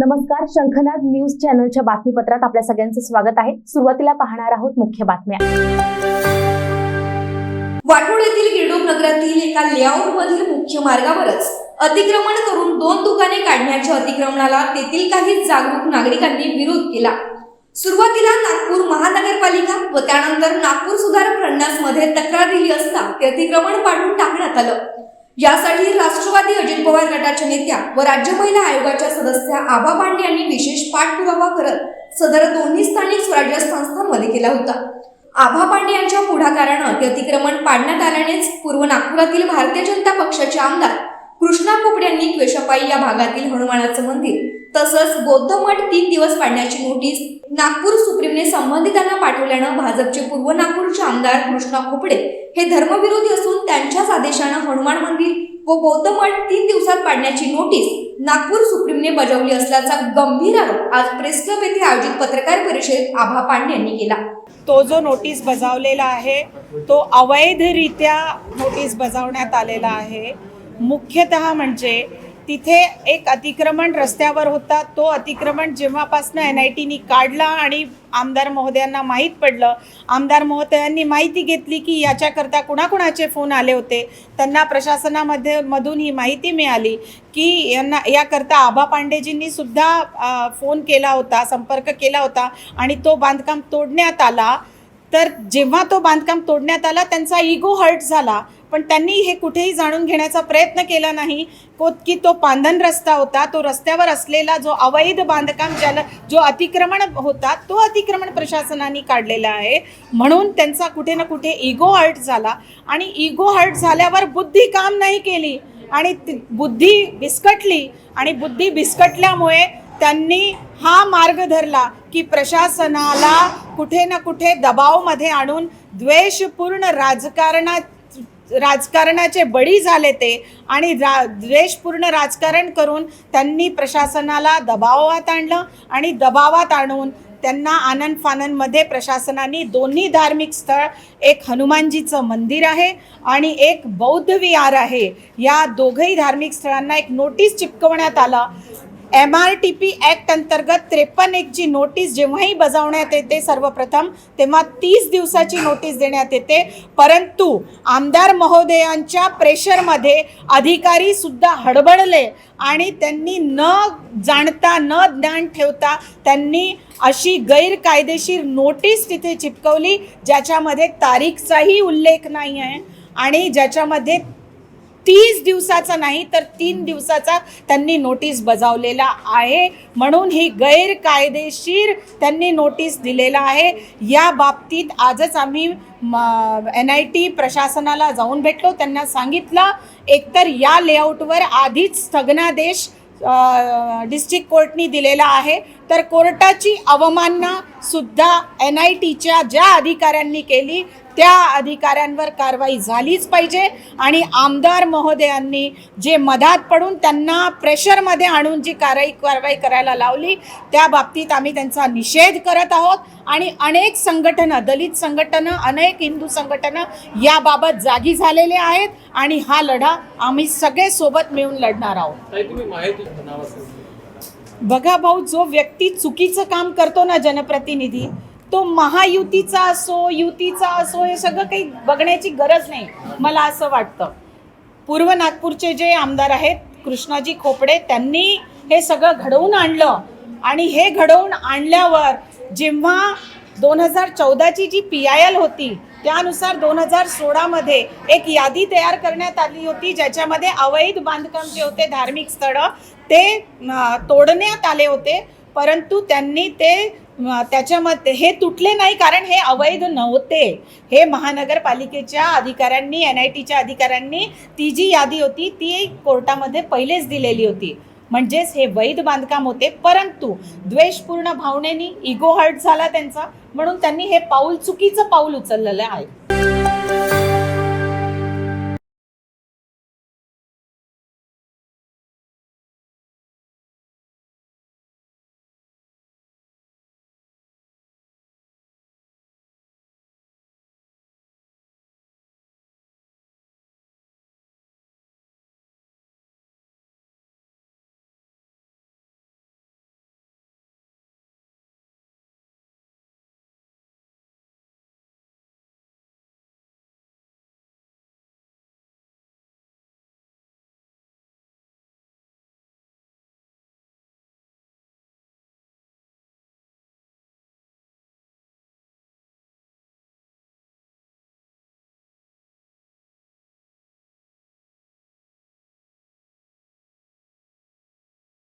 नमस्कार, शंखनाद न्यूज चॅनलच्या बातमीपत्रात आपल्या सगळ्यांचं स्वागत आहे। सुरुवातीला पाहणार आहोत मुख्य बातम्या। वाठोड येथील गिरडोप नगरातील एका लेआउट मधील मुख्य मार्गावरच अतिक्रमण करून 2 दुकाने काढण्याच्या अतिक्रमणाला तेथील काही जागरूक नागरिकांनी विरोध केला। सुरुवातीला नागपूर महानगरपालिका व त्यानंतर नागपूर सुधार प्रन्यास मध्ये तक्रार दिली असता ते अतिक्रमण पाडून टाकण्यात आलं। यासाठी राष्ट्रवादी अजित पवार गटाच्या नेत्या व राज्य महिला आयोगाच्या सदस्या आभा पांडे यांनी विशेष पाठपुरावा करत सदर दोन्ही स्थानिक स्वराज्य संस्थांमध्ये केला होता। आभा पांडे यांच्या पुढाकाराने ते अतिक्रमण पाडण्यात आल्यानेच पूर्व नागपुरातील भारतीय जनता पक्षाचे आमदार कृष्णा खोपडे यांनी क्वेशपाई या भागातील हनुमानाचं मंदिर तसंच बौद्ध मठ 3 दिवस पाडण्याची नोटीस नागपूर सुप्रीमने संबंधितांना पाठवल्यानं भाजपचे पूर्व नागपूरचे आमदार कृष्णा खोपडे हे धर्मविरोधी असून त्यांच्याच आदेशानं हनुमान मंदिर व बौद्ध मठ 3 दिवसात पाडण्याची नोटीस नागपूर सुप्रीमने बजावली असल्याचा गंभीर आरोप आज प्रेस क्लब येथे आयोजित पत्रकार परिषदेत आभा पांडे यांनी केला। तो जो नोटीस बजावलेला आहे तो अवैधरित्या नोटीस बजावण्यात आलेला आहे। मुख्यतः म्हणजे तिथे एक अतिक्रमण रस्त्यावर होता, तो अतिक्रमण जेव्हापासनं NITनी काढला आणि आमदार महोदयांना माहीत पडलं, आमदार महोदयांनी माहिती घेतली की याच्याकरता कुणाकुणाचे फोन आले होते, त्यांना प्रशासनामधून ही माहिती मिळाली की याकरता आभा पांडेजींनी सुद्धा फोन केला होता, संपर्क केला होता आणि तो बांधकाम तोडण्यात आला। तर जेव्हा तो बांधकाम तोडण्यात आला त्यांचा इगो हर्ट झाला, पण त्यांनी हे कुठेही जाणून घेण्याचा प्रयत्न केला नाही की तो पांधन रस्ता होता, तो रस्त्यावर असलेला जो अवैध बांधकाम जो अतिक्रमण होता तो अतिक्रमण प्रशासनाने काढलेला आहे। म्हणून त्यांचा कुठे ना कुठे इगो हर्ट झाला आणि इगो हर्ट झाल्यावर बुद्धी काम नाही केली आणि बुद्धी बिस्कटली आणि बुद्धी बिस्कटल्यामुळे त्यांनी हा मार्ग धरला की प्रशासनाला कुठे ना कुठे दबावमध्ये आणून द्वेषपूर्ण राजकारणाचे बळी झाले ते आणि द्वेषपूर्ण राजकारण करून त्यांनी प्रशासनाला दबावात आणलं आणि दबावात आणून त्यांना आनंद फाननमध्ये प्रशासनाने दोन्ही धार्मिक स्थळ, एक हनुमानजीचं मंदिर आहे आणि एक बौद्ध विहार आहे, या दोघंही धार्मिक स्थळांना एक नोटीस चिपकवण्यात आला। MRTP ॲक्ट अंतर्गत 53(1) ची नोटीस जेव्हाही बजावण्यात येते सर्वप्रथम तेव्हा 30 दिवसाची नोटीस देण्यात येते, परंतु आमदार महोदयांच्या प्रेशरमध्ये अधिकारी सुद्धा हडबडले आणि त्यांनी न जाणता न ज्ञान ठेवता त्यांनी अशी गैरकायदेशीर नोटीस तिथे चिपकवली ज्याच्यामध्ये तारीखचाही उल्लेख नाही आहे आणि ज्याच्यामध्ये 30 दिवसाचा नाही तर 3 दिवसाचा त्यांनी नोटीस बजावलेला आहे। म्हणून ही गैरकायदेशीर त्यांनी नोटीस दिलेला आहे। या बाबतीत आजच आम्ही NIT प्रशासनाला जाऊन भेटलो, त्यांना सांगितलं एकतर या लेआउटवर आधीच स्थगनादेश डिस्ट्रिक्ट कोर्टनी दिलेला आहे, तर कोर्टाची अवमानना सुद्धा NITच्या ज्या अधिकाऱ्यांनी केली त्या अधिकाऱ्यांवर कारवाई झालीच पाहिजे आणि आमदार महोदयांनी जे मधात पडून त्यांना प्रेशरमध्ये आणून जी कारवाई करायला लावली त्या बाबतीत आम्ही त्यांचा निषेध करत आहोत आणि अनेक संघटना, दलित संघटना, अनेक हिंदू संघटना याबाबत जागी झालेले आहेत आणि हा लढा आम्ही सगळे सोबत मिळून लढणार आहोत। बघा भाऊ, जो व्यक्ती चुकीचं काम करतो ना जनप्रतिनिधी, तो महायुतीचा असो युतीचा असो हे सगळं काही बघण्याची गरज नाही मला असं वाटतं। पूर्व नागपूरचे जे आमदार आहेत कृष्णाजी खोपडे त्यांनी हे सगळं घडवून आणलं आणि हे घडवून आणल्यावर जेव्हा 2014ची जी PIL होती त्यानुसार 2016 मध्ये एक यादी तयार करण्यात आली होती ज्याच्यामध्ये अवैध बांधकाम जे होते धार्मिक स्थळं ते तोडण्यात आले होते, परंतु त्यांनी ते त्याच्यामध्ये हे तुटले नाही कारण हे अवैध नव्हते। हे महानगरपालिकेच्या अधिकाऱ्यांनी NITच्या अधिकाऱ्यांनी ती जी यादी होती ती कोर्टामध्ये पहिलेच दिलेली होती, म्हणजेच हे वैध बांधकाम होते, परंतु द्वेषपूर्ण भावनेनी इगो हर्ट झाला त्यांचा, म्हणून त्यांनी हे चुकीचं पाऊल उचललेलं आहे।